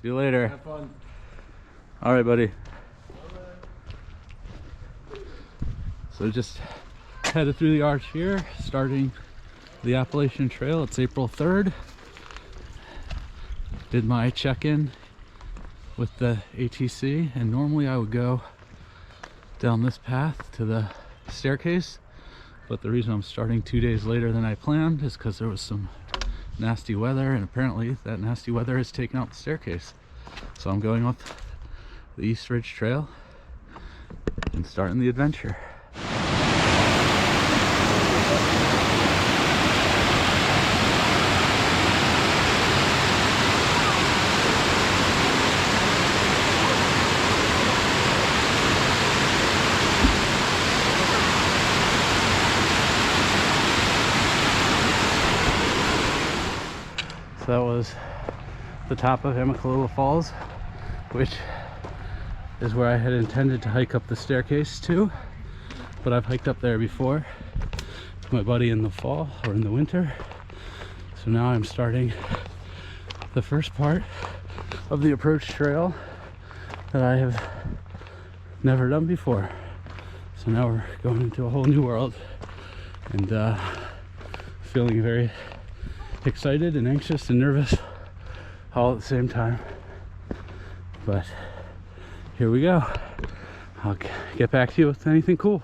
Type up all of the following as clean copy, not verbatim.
See you later. Have fun. All right, buddy. So just headed through the arch here, starting the Appalachian Trail. It's April 3rd. Did my check-in with the ATC, and normally I would go down this path to the staircase, but the reason I'm starting 2 days later than I planned is because there was some nasty weather, and apparently that nasty weather has taken out the staircase. So I'm going up the East Ridge Trail and starting the adventure. So that was the top of Amicalola Falls, which is where I had intended to hike up the staircase to, but I've hiked up there before with my buddy in the fall or in the winter. So now I'm starting the first part of the approach trail that I have never done before. So now we're going into a whole new world, and feeling very excited and anxious and nervous all at the same time. But here we go. I'll get back to you with anything cool.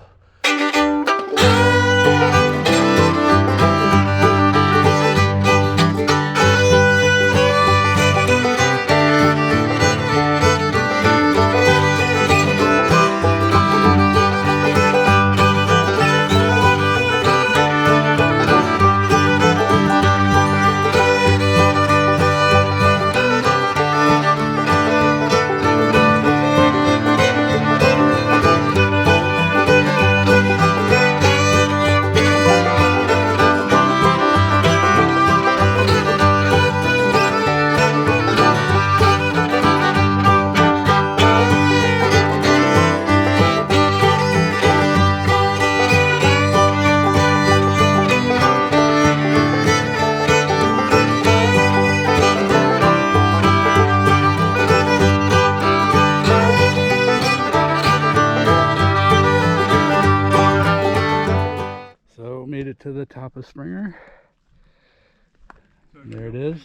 Made it to the top of Springer. And there it is,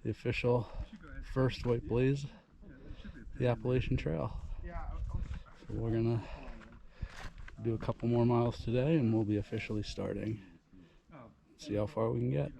the official first white blaze, the Appalachian Trail. So we're gonna do a couple more miles today and we'll be officially starting. See how far we can get.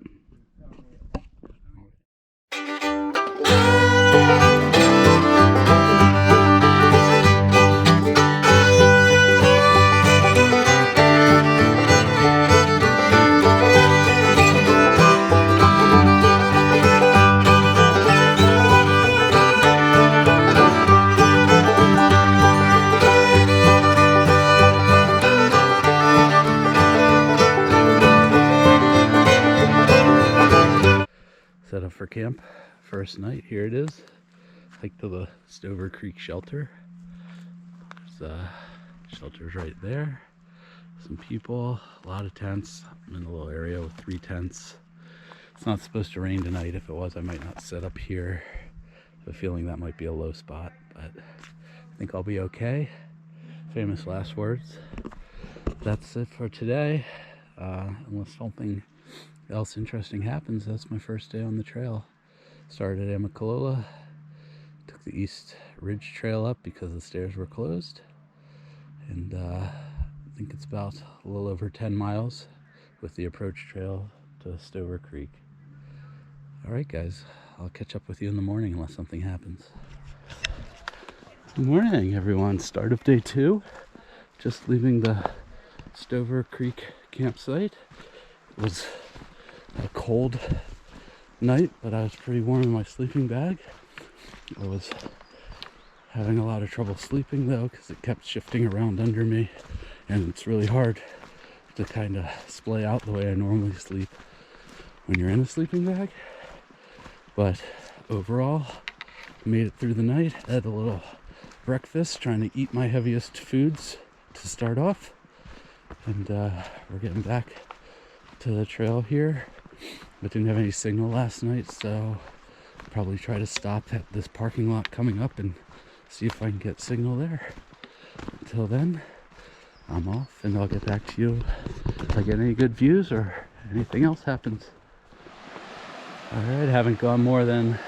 Set up for camp, first night. Here it is. Hike to the Stover Creek shelter. There's shelters right there. Some people, a lot of tents. I'm in a little area with 3 tents. It's not supposed to rain tonight. If it was, I might not set up here. I have a feeling that might be a low spot, but I think I'll be okay. Famous last words. That's it for today. Unless something else interesting happens, that's my first day on the trail. Started at Amicalola, took the East Ridge Trail up because the stairs were closed, and I think it's about a little over 10 miles with the approach trail to Stover Creek. Alright guys, I'll catch up with you in the morning unless something happens. Good morning everyone, start of day 2. Just leaving the Stover Creek campsite. It was a cold night, but I was pretty warm in my sleeping bag. I was having a lot of trouble sleeping though because it kept shifting around under me, and it's really hard to kind of splay out the way I normally sleep when you're in a sleeping bag. But overall, made it through the night. Had a little breakfast, trying to eat my heaviest foods to start off, and we're getting back to the trail here. But didn't have any signal last night, so probably try to stop at this parking lot coming up and see if I can get signal there. Until then, I'm off, and I'll get back to you if I get any good views or anything else happens. Alright, haven't gone more than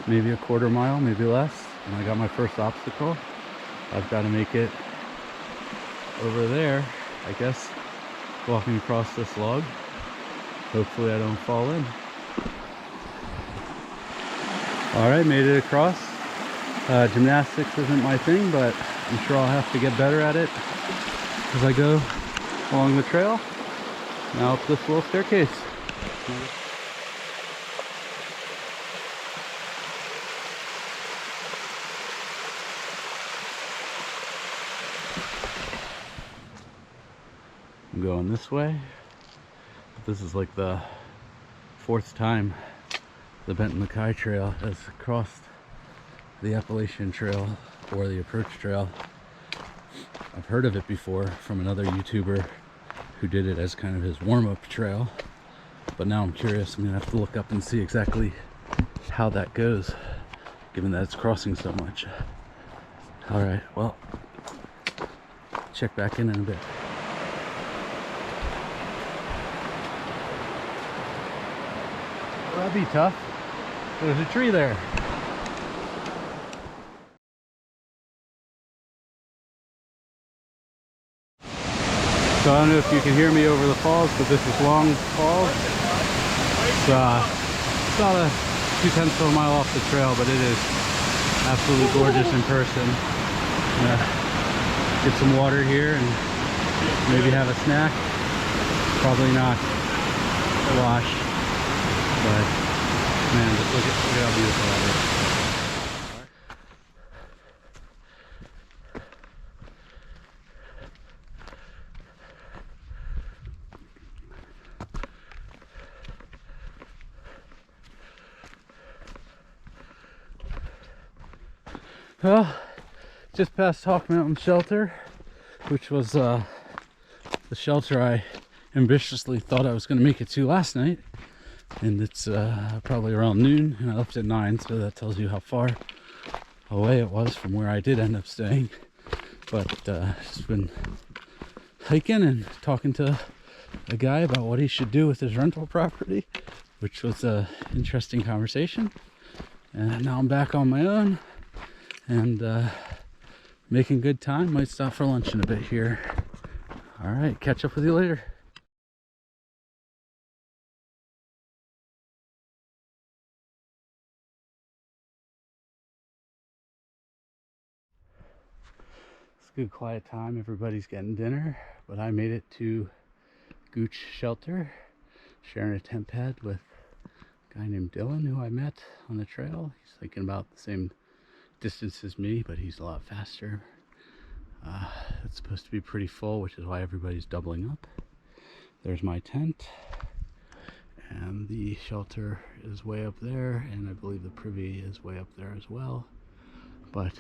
maybe a quarter mile, maybe less, and I got my first obstacle. I've got to make it over there, I guess, walking across this log. Hopefully I don't fall in. Alright, made it across. Gymnastics isn't my thing, but I'm sure I'll have to get better at it as I go along the trail. Now up this little staircase. I'm going this way. This is like the 4th time the Amicalola Trail has crossed the Appalachian Trail or the Approach Trail. I've heard of it before from another YouTuber who did it as kind of his warm-up trail, but now I'm curious. I'm gonna have to look up and see exactly how that goes, given that it's crossing so much. All right, well, check back in a bit. Well, that'd be tough. There's a tree there. So I don't know if you can hear me over the falls, but this is Long Falls. It's about a 2/10 of a mile off the trail, but it is absolutely gorgeous in person. Get some water here and maybe have a snack. Probably not wash, but man, just look at how beautiful that is. Well, just past Hawk Mountain Shelter, which was the shelter I ambitiously thought I was going to make it to last night, and it's probably around noon, and I left at 9, so that tells you how far away it was from where I did end up staying. But just been hiking and talking to a guy about what he should do with his rental property, which was an interesting conversation. And now I'm back on my own and making good time. Might stop for lunch in a bit here. All right, catch up with you later. It's a good quiet time. Everybody's getting dinner, but I made it to Gooch Shelter, sharing a tent pad with a guy named Dylan, who I met on the trail. He's thinking about the same distance as me, but he's a lot faster. It's supposed to be pretty full, which is why everybody's doubling up. There's my tent, and the shelter is way up there, and I believe the privy is way up there as well. But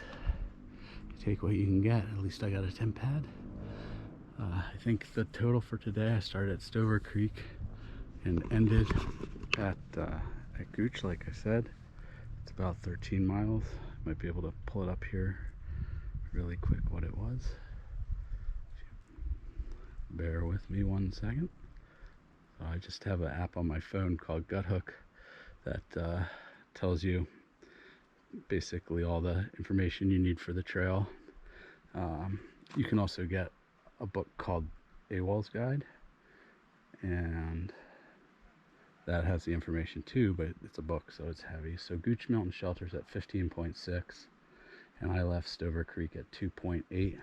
you take what you can get. At least I got a tent pad. I think the total for today, I started at Stover Creek and ended at Gooch, like I said. It's about 13 miles. Might be able to pull it up here really quick what it was. Bear with me 1 second. So I just have an app on my phone called Gut Hook that tells you basically all the information you need for the trail. You can also get a book called AWOL's Guide, and that has the information too, but it's a book, so it's heavy. So Gooch Mountain Shelter's at 15.6, and I left Stover Creek at 2.8,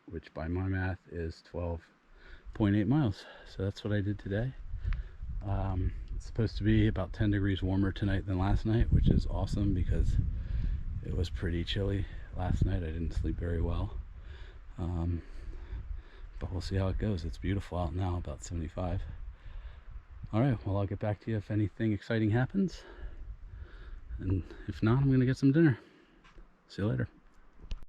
which by my math is 12.8 miles. So that's what I did today. It's supposed to be about 10 degrees warmer tonight than last night, which is awesome because it was pretty chilly last night. I didn't sleep very well. But we'll see how it goes. It's beautiful out now, about 75. All right, well, I'll get back to you if anything exciting happens. And if not, I'm going to get some dinner. See you later.